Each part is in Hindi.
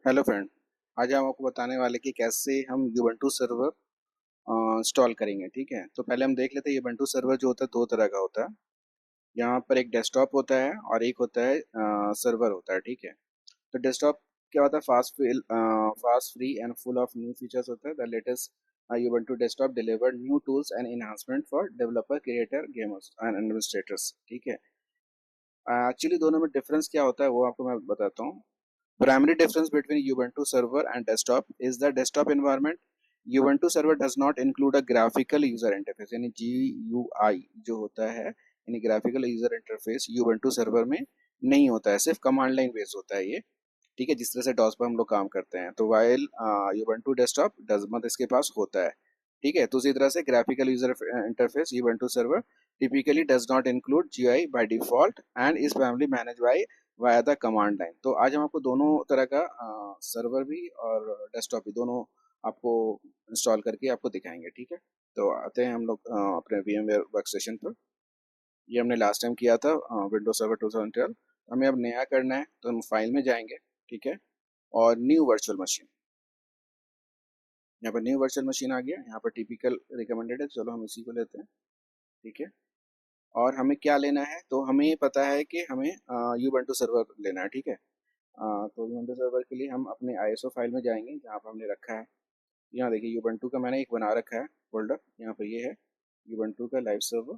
Hello friend. आज हम आपको बताने वाले कि कैसे हम यूबंटू सर्वर इंस्टॉल करेंगे। ठीक है, तो पहले हम देख लेते हैं। यूबंटू सर्वर जो होता है दो तरह का होता है। यहाँ पर एक डेस्कटॉप होता है और एक होता है सर्वर होता है। ठीक है, तो डेस्कटॉप क्या होता है? Fast free and full of new features होता है। The latest Ubuntu desktop deliver new tools and enhancement for developer, creator, gamers and administrators. ठीक है, एक्चुअली दोनों में डिफरेंस क्या होता है वो आपको मैं बताता हूँ। Primary difference between Ubuntu server and desktop is the desktop environment. Ubuntu server does not include a graphical user interface, यानी GUI जो होता है, यानी graphical user interface Ubuntu server में नहीं होता है, सिर्फ कमांड लाइन बेस्ड होता है ये। ठीक है, जिस तरह से डॉस पर हम लोग काम करते हैं, तो वाइल Ubuntu desktop डज मत इसके पास होता है। ठीक है, तो उसी तरह से graphical user interface Ubuntu server typically does not include GUI by default and is primarily managed by via the command line. तो आज हम आपको दोनों तरह का सर्वर भी और डेस्कटॉप भी दोनों आपको इंस्टॉल करके आपको दिखाएंगे। ठीक है, तो आते हैं हम लोग अपने VMware वर्कस्टेशन पर। ये हमने लास्ट टाइम किया था विंडोज सर्वर 2012। हमें अब नया करना है, तो हम फाइल में जाएंगे। ठीक है, और न्यू वर्चुअल मशीन, यहाँ पर न्यू वर्चुअल मशीन आ गया। यहाँ पर टिपिकल रिकमेंडेड है, चलो हम इसी को लेते हैं। ठीक है, और हमें क्या लेना है? तो हमें पता है कि हमें यूबंटू सर्वर लेना है। ठीक है, तो यूबंटू सर्वर के लिए हम अपने ISO फाइल में जाएंगे जहाँ पर हमने रखा है। यहाँ देखिए, यूबंटू का मैंने एक बना रखा है फोल्डर। यहाँ पर ये है यूबंटू का लाइव सर्वर,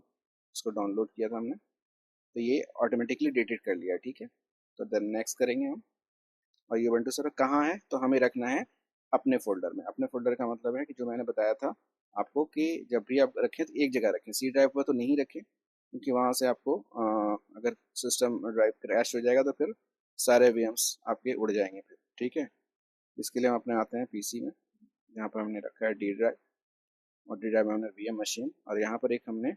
इसको डाउनलोड किया था हमने, तो ये ऑटोमेटिकली डिलीट कर लिया। ठीक है, तो देन नेक्स्ट करेंगे हम। और यूबंटू सर्वर कहाँ है? तो हमें रखना है अपने फोल्डर में। अपने फोल्डर का मतलब है कि जो मैंने बताया था आपको कि जब भी आप रखें तो एक जगह रखें, C ड्राइव पर तो नहीं रखें, क्योंकि वहाँ से आपको अगर सिस्टम ड्राइव क्रैश हो जाएगा तो फिर सारे VMs आपके उड़ जाएंगे फिर। ठीक है, इसके लिए हम अपने आते हैं PC में, जहाँ पर हमने रखा है D ड्राइव, और D ड्राइव में हमने VM मशीन, और यहाँ पर एक हमने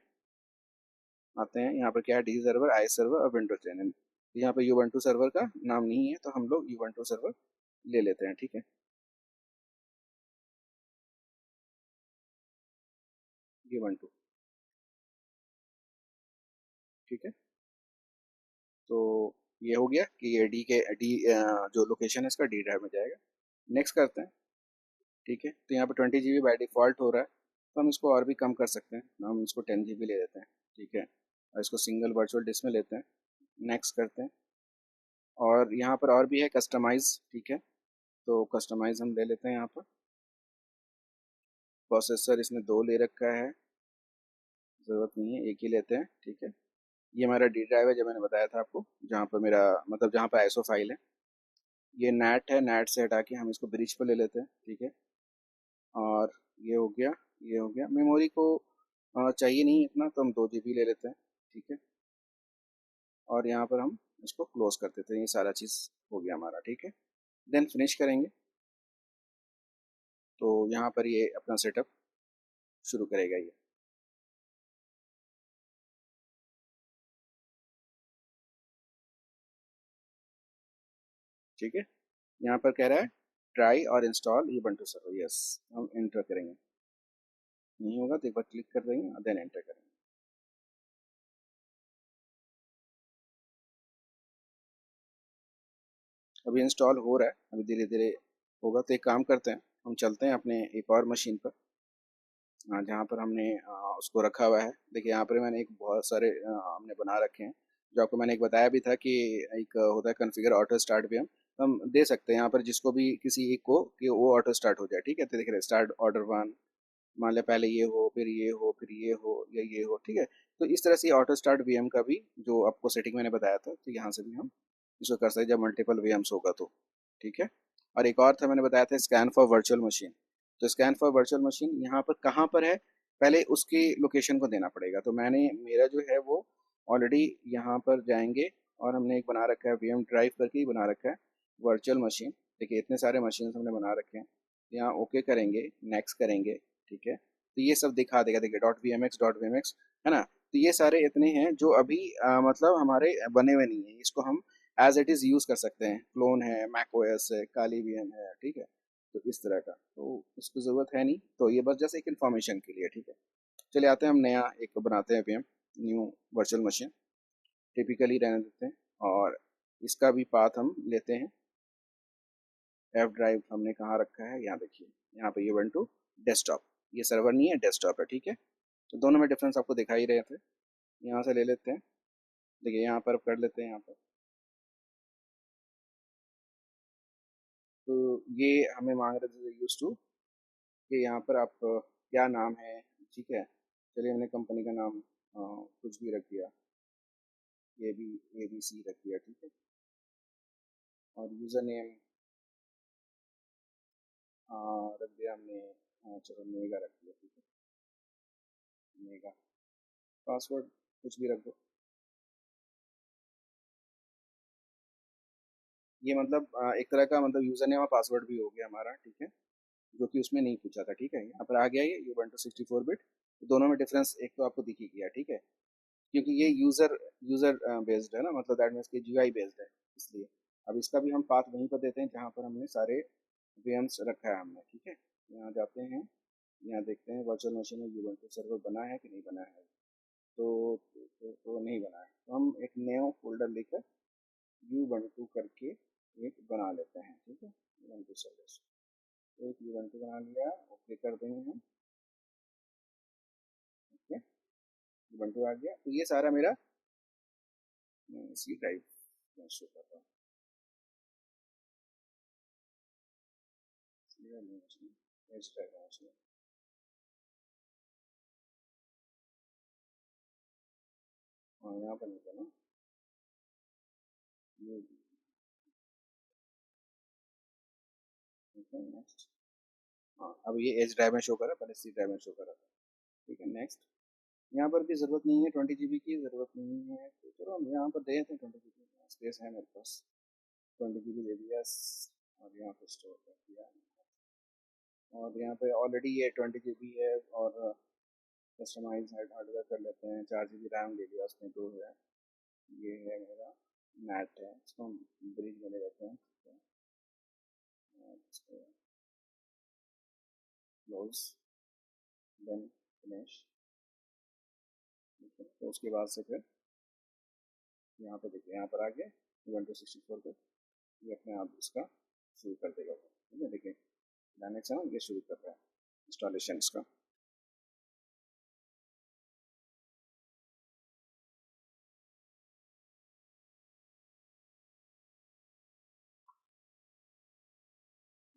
आते हैं। यहाँ पर क्या है? D सर्वर, I सर्वर और विंडोज 10। यहाँ पर यूबंटू सर्वर का नाम नहीं है, तो हम लोग यूबंटू सर्वर ले लेते हैं। ठीक है, यूबंटू। ठीक है, तो ये हो गया कि ये जो लोकेशन है इसका D ड्राइव में जाएगा। नेक्स्ट करते हैं। ठीक है, तो यहाँ पर 20 GB बाई डिफ़ॉल्ट हो रहा है, तो हम इसको और भी कम कर सकते हैं। हम इसको 10 GB ले लेते हैं। ठीक है, और इसको सिंगल वर्चुअल डिस्क में लेते हैं। नेक्स्ट करते हैं, और यहाँ पर और भी है कस्टमाइज़। ठीक है, तो कस्टमाइज़ हम ले लेते हैं। यहाँ पर प्रोसेसर इसने दो ले रखा है, ज़रूरत नहीं है, एक ही लेते हैं। ठीक है, ये हमारा D ड्राइव है जो मैंने बताया था आपको, जहाँ पर मेरा मतलब जहाँ पर ISO फाइल है। ये नेट है, नेट से हटा के हम इसको ब्रिज पर ले लेते हैं। ठीक है, और ये हो गया, ये हो गया। मेमोरी को चाहिए नहीं इतना, तो हम 2 GB ले लेते हैं। ठीक है, और यहाँ पर हम इसको क्लोज कर देते हैं। ये सारा चीज़ हो गया हमारा। ठीक है, देन फिनिश करेंगे, तो यहाँ पर ये अपना सेटअप शुरू करेगा ये। ठीक है, यहाँ पर कह रहा है ट्राई और इंस्टॉल ubuntu सर्वर। यस, हम एंटर करेंगे। नहीं होगा तो एक बार क्लिक कर देंगे और देन एंटर करेंगे। अभी इंस्टॉल हो रहा है, अभी धीरे धीरे होगा। तो एक काम करते हैं, हम चलते हैं अपने एक और मशीन पर, जहाँ पर हमने उसको रखा हुआ है। देखिए, यहाँ पर मैंने एक बहुत सारे हमने बना रखे हैं, जो आपको मैंने एक बताया भी था कि एक होता है कॉन्फ़िगर ऑटो स्टार्ट VM। तो हम दे सकते हैं यहाँ पर जिसको भी, किसी एक को, कि वो ऑटो स्टार्ट हो जाए। ठीक है, तो देख रहे स्टार्ट ऑर्डर 1, मान लिया पहले ये हो, फिर ये हो, फिर ये हो, या ये हो। ठीक है, तो इस तरह से ऑटो स्टार्ट VM का भी जो आपको सेटिंग मैंने बताया था, तो यहाँ से भी हम इसको कर सकते हैं जब मल्टीपल VMs होगा तो। ठीक है, और एक और था मैंने बताया था स्कैन फॉर वर्चुअल मशीन। तो स्कैन फॉर वर्चुअल मशीन यहाँ पर कहाँ पर है? पहले उसकी लोकेशन को देना पड़ेगा। तो मैंने, मेरा जो है वो ऑलरेडी यहाँ पर जाएंगे, और हमने एक बना रखा है VM ड्राइव करके ही बना रखा है वर्चुअल मशीन। देखिए, इतने सारे मशीन हमने बना रखे हैं। यहाँ ओके करेंगे, नेक्स्ट करेंगे। ठीक है, तो ये सब दिखा देगा। देखिए .vmx है ना। तो ये सारे इतने हैं जो अभी मतलब हमारे बने हुए नहीं है। इसको हम एज इट इज़ यूज़ कर सकते हैं। क्लोन है, मैक OS है, काली VM है। ठीक है, तो इस तरह का, तो इसकी ज़रूरत है नहीं। तो ये बस जैसे एक इन्फॉर्मेशन के लिए। ठीक है, चलिए आते हैं, हम नया एक बनाते हैं VM, new virtual machine. Typically रहने देते हैं, और इसका भी पाथ हम लेते हैं एफ ड्राइव हमने कहाँ रखा है, यहाँ देखिए, यहाँ पे Ubuntu डेस्कटॉप, ये सर्वर नहीं है, डेस्कटॉप है, ठीक है। तो दोनों में डिफरेंस आपको दिखाई रहे थे। यहाँ से ले लेते हैं, देखिए यहाँ पर कर लेते हैं यहाँ पर। तो ये हमें मांग रहे थे यूज टू, कि यहाँ पर आप क्या नाम है, ठीक है। चलिए हमने कंपनी का नाम कुछ भी रख दिया, ये भी ABC रख दिया, ठीक है। और यूज़र नेम रख दिया हमने, चलो मेगा रख दिया, ठीक है, मेगा। पासवर्ड कुछ भी रख दो। ये मतलब एक तरह का मतलब यूज़र नेम और पासवर्ड भी हो गया हमारा, ठीक है, जो कि उसमें नहीं पूछा था, ठीक है। यहाँ पर आ गया ये Ubuntu 64 बिट। दोनों में डिफरेंस एक तो आपको दिख ही गया, ठीक है, क्योंकि ये यूज़र यूज़र बेस्ड है ना, मतलब दैट मीन्स कि GUI बेस्ड है, इसलिए। अब इसका भी हम पाथ वहीं पर देते हैं जहाँ पर हमने सारे VMs रखा है हमने, ठीक है। यहाँ जाते हैं, यहाँ देखते हैं वर्चुअल मशीन में Ubuntu सर्वर बना है कि नहीं बना है। तो नहीं बना है, तो हम एक न्यू फोल्डर लेकर Ubuntu करके एक बना लेते हैं, ठीक है। Ubuntu सर्वर, तो एक Ubuntu बना लिया, ओके कर देंगे हम, ओके। Ubuntu आ गया, तो ये सारा मेरा सी ड्राइव शो कर रहा है। हाँ यहाँ पर नहीं था ना, ये नेक्स्ट। हाँ अब ये एच ड्राइव में शो कर रहा है, पहले सी ड्राइव में शो कर रहा था, ठीक है। नेक्स्ट, यहाँ पर भी ज़रूरत नहीं है, 20 GB की ज़रूरत नहीं है, तो चलो हम यहाँ पर दे देते हैं 20 GB, स्पेस है मेरे पास, 20 GB दे दिया, और यहाँ पर स्टोर कर दिया। और यहाँ पे ऑलरेडी ये 20 GB है, और कस्टमाइज हार्डवेयर कर लेते हैं, 4 GB रैम ले लिया उसमें, 2 है। ये है मेरा मैट है, इसको हम ब्रिज में ले लेते हैं, ठीक है। और इसको क्लोज, देन फिनिश, ठीक है। तो उसके बाद से फिर यहाँ पे देखिए, यहाँ पर आ गया Ubuntu 64 पे, ये अपने आप इसका शुरू कर देगा वो, ठीक है। देखिए डायनेक्स है ना, ये शुरू कर रहा है इंस्टॉलेशन इसका।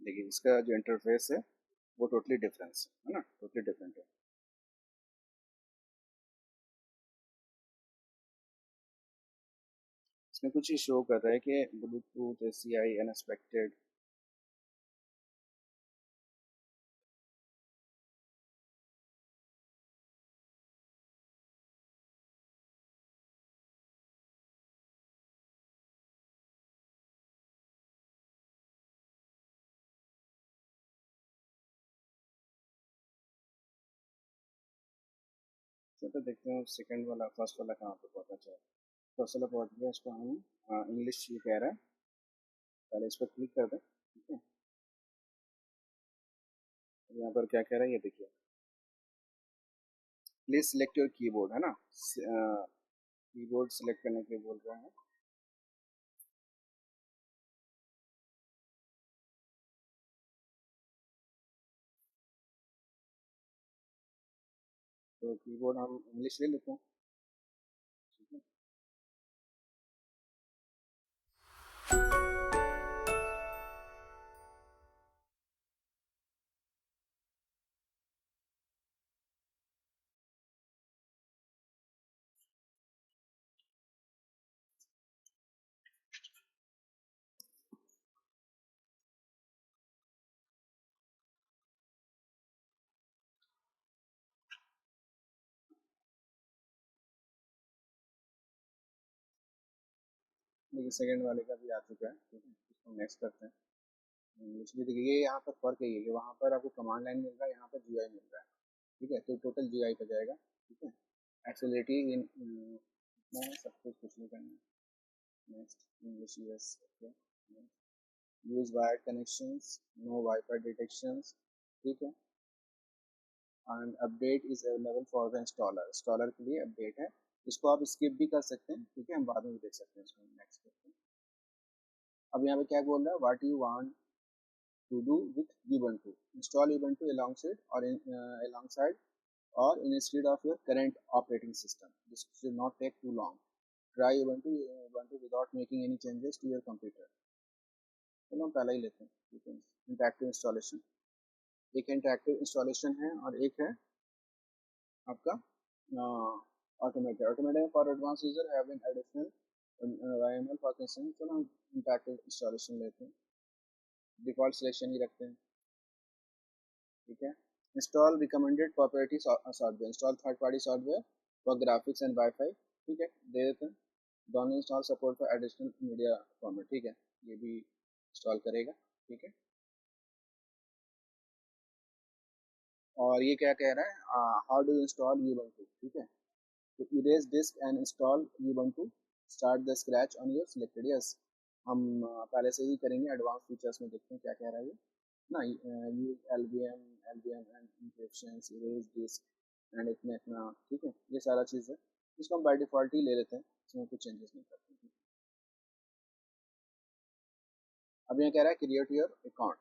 देखिए इसका जो इंटरफेस है वो टोटली डिफरेंस है ना, टोटली डिफरेंट है। इसमें कुछ ही शो कर रहा है कि ब्लूटूथ ACI अनएक्सपेक्टेड। तो देखते हैं सेकंड वाला, फर्स्ट वाला कहाँ पे पहुंचा है। फर्स्ट वाला पहुंच गया, इसको हम इंग्लिश ये कह रहा है, पहले इस पर क्लिक कर दें, ठीक है। यहाँ पर क्या कह रहा है ये देखिए, प्लीज सिलेक्ट योर कीबोर्ड, है ना, कीबोर्ड सिलेक्ट करने के लिए बोल रहा है। तो कीबोर्ड हम इंग्लिश ले लेते हैं, ठीक है। देखिए सेकंड वाले का भी आ चुका है, ठीक है। इसको नेक्स्ट करते हैं। इंग्लिश भी देखिए, ये यहाँ पर फर्क है, ये कि वहाँ पर आपको कमांड लाइन मिल रहा है, यहाँ पर GUI मिल रहा है, ठीक है। तो टोटल GUI पे जाएगा, ठीक है। एक्सेलरेटी इन इतना है, सब कुछ नहीं करना है। Next English US, okay. Use wired connections, no wifi detections, ठीक है। And update is available for the installer, installer के लिए अपडेट है। इसको आप स्किप भी कर सकते हैं, ठीक है, हम बाद में भी देख सकते हैं इसको। नेक्स्ट करते हैं। अब यहाँ पे क्या बोल रहा है, what you want to do with Ubuntu. Install Ubuntu alongside or instead of your current operating system. This should not take too long. Try Ubuntu without making any changes to your computer. चलो हम पहला ही लेते हैं, ठीक है। इंटरैक्टिव इंस्टॉलेशन, एक इंटरैक्टिव इंस्टॉलेशन है और एक है आपका automated for advance user having additional YML for concern. चलो हम इंटरैक्टिव इंस्टॉलेशन लेते हैं, डिफॉल्ट सिलेक्शन ही रखते हैं, ठीक है। Install recommended property software, install third party software for graphics and wifi, ठीक है, दे देते हैं। Don't install support for additional media format, ठीक है, ये भी इंस्टॉल करेगा, ठीक है। और ये क्या कह रहा है, हाउ डू इंस्टॉल Ubuntu, ठीक है। तो erase disk and install Ubuntu, start the scratch on your selected, yes. हम पहले से ही करेंगे, एडवांस फीचर्स में देखते हैं क्या कह रहा है ये ना। Use LVM and encryptions, erase disk and इतना, ठीक है, ये सारा चीज़ है। इसको हम बाय डिफॉल्ट ही ले लेते हैं, इसमें कुछ चेंजेस नहीं करते हैं। अब यहाँ कह रहा है क्रिएट योर अकाउंट,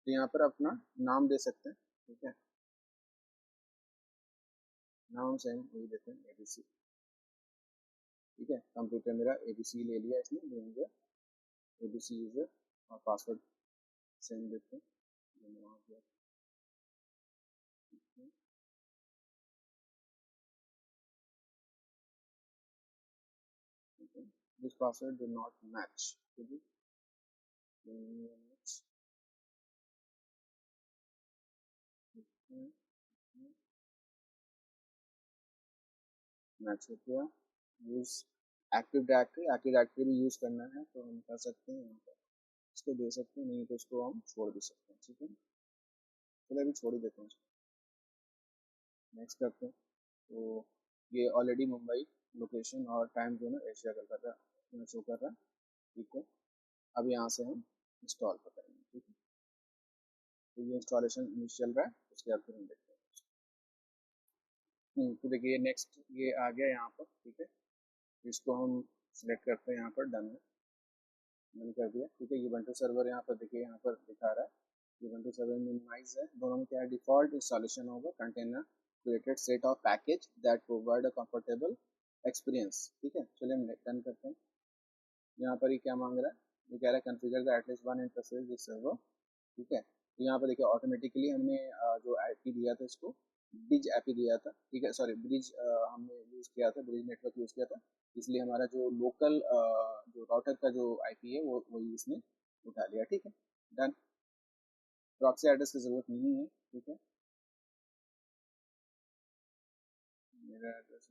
तो यहाँ पर अपना नाम दे सकते हैं, ठीक है। नाम सेम वही देते हैं, ABC, ठीक है। कंप्यूटर मेरा ABC ले लिया इसने, लेंगे ABC यूजर, और पासवर्ड सेम देते हैं, this password do not match, match हो गया। यूज एक्टिव डायरेक्टरी भी यूज करना है तो हम कर सकते हैं, यहाँ पर इसको दे सकते हैं, नहीं तो इसको हम छोड़ भी सकते हैं, ठीक है। चलो अभी छोड़ ही देते हैं, नेक्स्ट करते हैं। तो ये ऑलरेडी मुंबई लोकेशन और टाइम जो है एशिया का कर रहा है, शो कर रहा है, ठीक है। अब यहाँ से हम इंस्टॉल पर करेंगे, ठीक है। तो ये इंस्टॉलेशन चल रहा है, उसके बाद फिर हम देखते हैं। तो देखिए नेक्स्ट ये आ गया यहाँ पर, ठीक है। इसको हम सिलेक्ट करते हैं, यहाँ पर डन है, डन कर दिया, ठीक है। Ubuntu सर्वर यहाँ पर देखिए, यहाँ पर दिखा रहा है Ubuntu सर्वर मिनिमाइज है, दोनों में क्या है, डिफॉल्ट इंस्टॉलेशन होगा, container created set of package that provide a comfortable experience, ठीक है। चलिए हम डन करते हैं। यहाँ पर ये क्या मांग रहा है, ये कह रहा है configure the at least one interface with server, ठीक है। तो यहाँ पर देखिए ऑटोमेटिकली हमने जो आईपी दिया था इसको ब्रिज आईपी दिया था, ठीक है, सॉरी ब्रिज हमने यूज़ किया था, ब्रिज नेटवर्क यूज़ किया था, इसलिए हमारा जो लोकल जो राउटर का जो आईपी है वो वही इसने उठा लिया, ठीक है, डन। प्रॉक्सी एड्रेस की ज़रूरत नहीं है, ठीक है। मेरा एड्रेस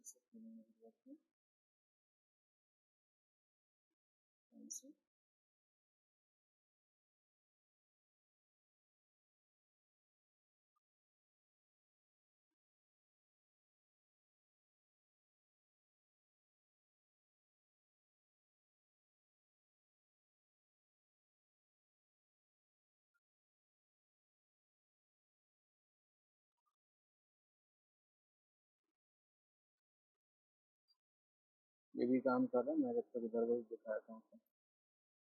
ये भी काम कर रहा है, मैं जब तक इधर वही दिखाया था आपको,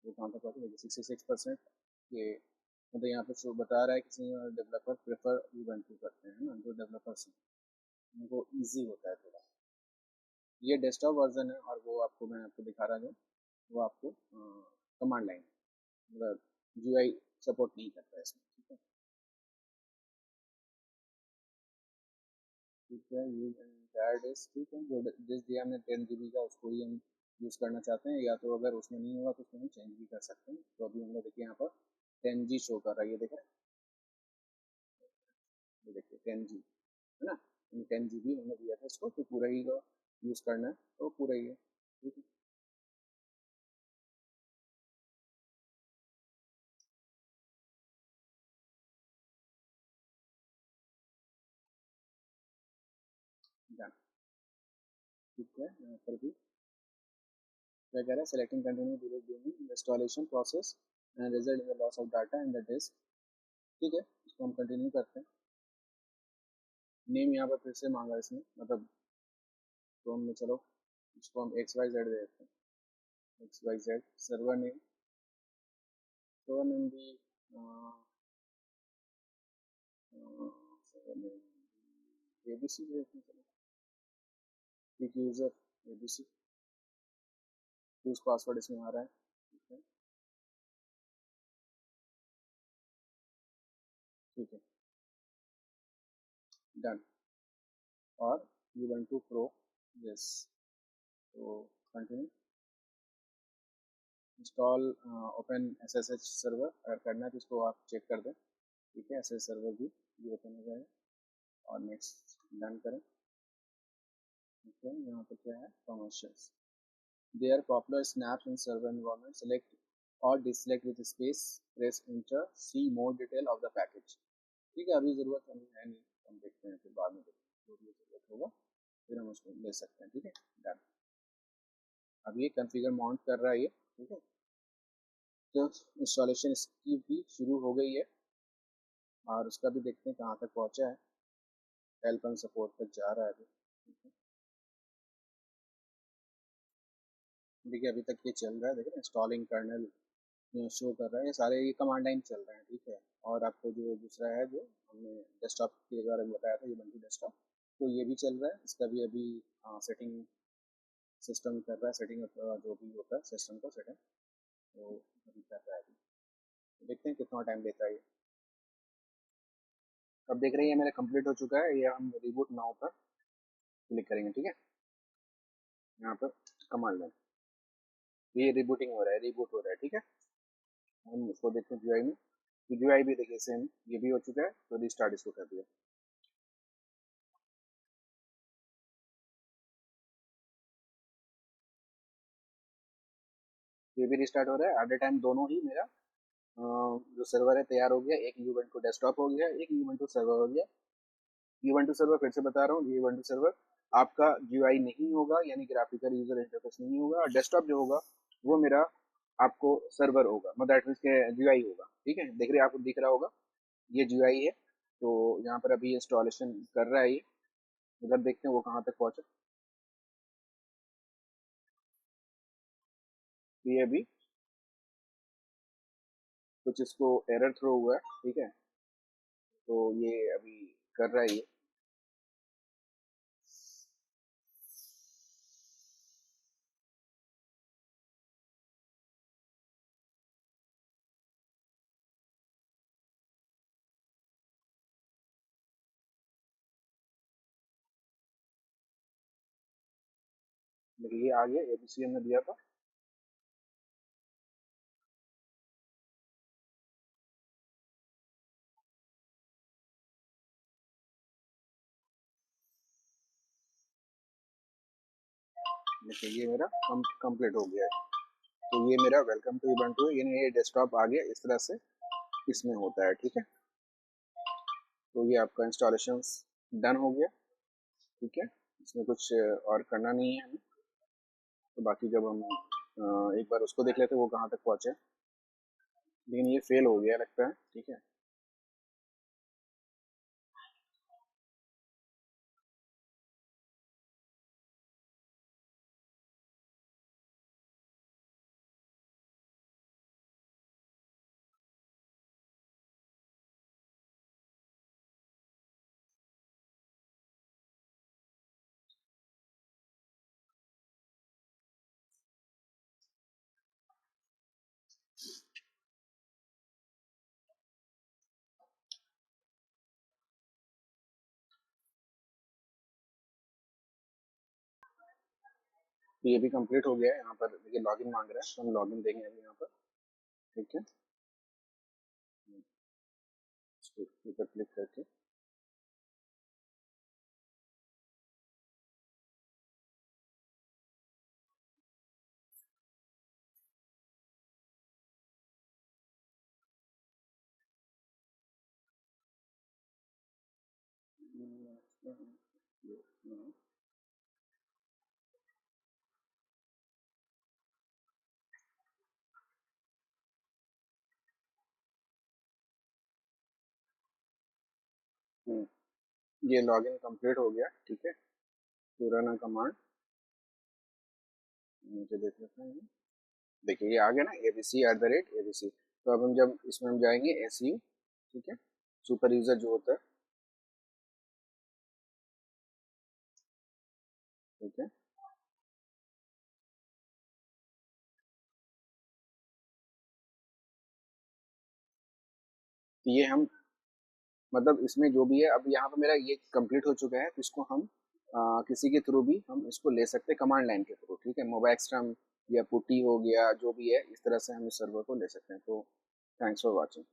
वो कहाँ तक पहुँचा, 66%। ये मतलब यहाँ पे शो बता रहा है कि डेवलपर प्रेफर Ubuntu करते हैं ना, जो डेवलपर्स हैं उनको ईजी होता है थोड़ा। ये डेस्कटॉप वर्जन है, और वो आपको मैं आपको दिखा रहा हूँ, वो आपको कमांड लाइन, मतलब GUI सपोर्ट नहीं करता है इसमें, ठीक है। ठीक है, यूज एंड डिस्क, ठीक है, जो डिस्क दिया हमने 10 GB का, उसको ही हम यूज़ करना चाहते हैं, या तो अगर उसमें नहीं होगा तो उसमें हम चेंज भी कर सकते हैं। तो अभी हम लोग देखिए यहाँ पर 10G शो कर रहा है, ये देख रहे हैं, ये देखिए 10G है ना, 10 GB हमने दिया था इसको, तो पूरा ही यूज़ करना है तो पूरा ही है, ठीक है। डन, ठीक है। यहाँ पर भी क्या कह रहा है, selecting continue during installation process and result in the loss of data in the disk, ठीक है। इसको हम कंटिन्यू करते हैं। नेम यहाँ पर फिर से मांगा इसने, मतलब तो हमने चलो इसको हम XYZ दे देते हैं, XYZ सर्वर नेम भी ABC user ABC use password इसमें आ रहा है, ठीक है, डन। और Ubuntu Pro, यस, तो continue. Install open SSH server, अगर करना है तो इसको आप चेक कर दें, ठीक है, SSH सर्वर भी ये ओपन हो जाएगा। और नेक्स्ट डन करें, ठीक है। यहाँ पर क्या है, commercials, they are popular snaps in server environment, select or deselect with space, press enter, see more detail of the package, ठीक है। अभी ज़रूरत हमें है नहीं, हम देखते हैं फिर बाद में जो भी ज़रूरत होगा फिर हम उसको ले सकते हैं, ठीक है, डन। अब ये कॉन्फ़िगर माउंट कर रहा है ये, ठीक है। तो इंस्टॉलेशन इसकी भी शुरू हो गई है और उसका भी देखते हैं कहाँ तक पहुँचा है। हेल्प एंड सपोर्ट तक जा रहा है अभी, ठीक है। अभी तक ये चल रहा है, देखिए इंस्टॉलिंग कर्नल शो कर रहा है, ये सारे ये कमांड लाइन चल रहे हैं, ठीक है। और आपको जो दूसरा है जो हमने डेस्कटॉप के बारे में बताया था, ये Ubuntu डेस्कटॉप, तो ये भी चल रहा है, इसका भी अभी सेटिंग सिस्टम कर रहा है, सेटिंग जो भी होता है सिस्टम को सेटिंग, तो अभी कर रहा है अभी, तो देखते हैं कितना टाइम लेता है ये। अब देख रहे हैं मेरा कंप्लीट हो चुका है, ये हम रिबूट नाउ पर क्लिक करेंगे, ठीक है। यहाँ पर कमांड लाइन, ये रिबूटिंग हो रहा है, रिबूट हो रहा है, ठीक है। हम इसको देखते हैं GUI में, तो GUI भी देखिए सेम, ये भी हो चुका है, तो रिस्टार्ट इसको कर दिया। ये भी रिस्टार्ट हो रहा है, एट द टाइम दोनों ही मेरा जो सर्वर है तैयार हो गया, एक Ubuntu डेस्कटॉप हो गया, एक Ubuntu सर्वर हो गया। Ubuntu सर्वर फिर से बता रहा हूँ, Ubuntu सर्वर आपका GUI नहीं होगा, यानी ग्राफिकल यूजर इंटरफेस नहीं होगा, और डेस्कटॉप जो होगा वो मेरा आपको सर्वर होगा, मतलब दैट मींस के GUI होगा, ठीक है। देख रहे आपको दिख रहा होगा ये GUI है। तो यहाँ पर अभी इंस्टॉलेशन कर रहा है ये, उधर देखते हैं वो कहाँ तक पहुँचा। तो ये अभी कुछ इसको एरर थ्रो हुआ है, ठीक है, तो ये अभी कर रहा है ये। देखिए ये आ गया, ABC हमने दिया था, देखिए ये मेरा कंप्लीट हो गया है। तो ये मेरा वेलकम टू Ubuntu, यानी ये डेस्कटॉप आ गया, इस तरह से इसमें होता है, ठीक है। तो ये आपका इंस्टॉलेशन डन हो गया, ठीक है। इसमें कुछ और करना नहीं है हमें, तो बाकी जब हम एक बार उसको देख लेते हैं वो कहाँ तक पहुँचे, लेकिन ये फेल हो गया लगता है, ठीक है। तो ये भी कंप्लीट हो गया है, यहाँ पर देखिए लॉगिन मांग रहा है, तो हम लॉगिन देंगे अभी यहाँ पर, ठीक है। इसको ऊपर क्लिक करके ये लॉगिन कंप्लीट हो गया, ठीक है। तो रन कमांड नीचे देख लेते हैं, देखिए ये आ गया ना, ABC@ABC, तो अब हम जब इसमें हम जाएंगे SU, ठीक है, सुपर यूजर जो होता है, ठीक है। तो ये हम मतलब इसमें जो भी है, अब यहाँ पे मेरा ये कंप्लीट हो चुका है, तो इसको हम किसी के थ्रू भी हम इसको ले सकते हैं, कमांड लाइन के थ्रू, ठीक है, मोबाइल या पुटी हो गया, जो भी है, इस तरह से हम इस सर्वर को ले सकते हैं। तो थैंक्स फॉर वॉचिंग।